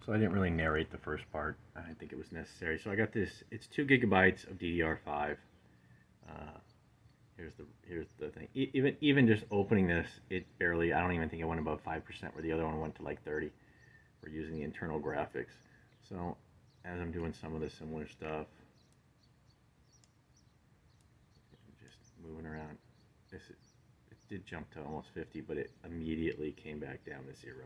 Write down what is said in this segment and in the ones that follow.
So I didn't really narrate the first part. I didn't think it was necessary. So I got this. It's 2 gigabytes of DDR5. Here's the thing. Even just opening this, it barely. I don't even think it went above 5%, where the other one went to like 30. We're using the internal graphics. So as I'm doing some of the similar stuff, just moving around. It did jump to almost 50, but it immediately came back down to 0.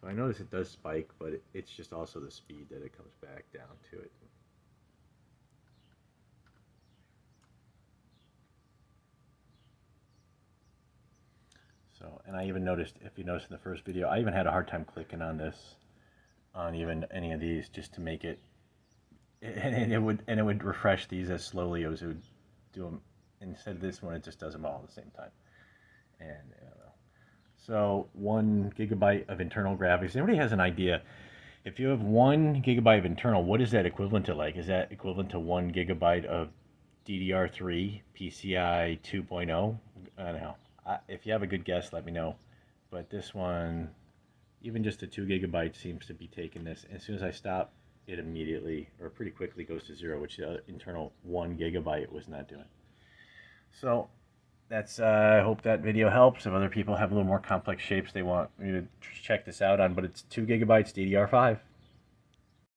So I notice it does spike, but it's just also the speed that it comes back down to it. So, and I even noticed, if you noticed in the first video, I even had a hard time clicking on this, on even any of these, just to make it, and it would refresh these as slowly as it would do them. Instead of this one, it just does them all at the same time. And I don't know. So 1 gigabyte of internal graphics. Everybody has an idea. If you have 1 gigabyte of internal, what is that equivalent to? Like, is that equivalent to 1 gigabyte of DDR3 PCI 2.0? I don't know. If you have a good guess, let me know. But this one, even just the 2 gigabytes seems to be taking this. And as soon as I stop, it immediately, or pretty quickly, goes to 0, which the internal 1 gigabyte was not doing. So that's, I hope that video helps. If other people have a little more complex shapes they want me to check this out on, but it's 2 gigabytes DDR5.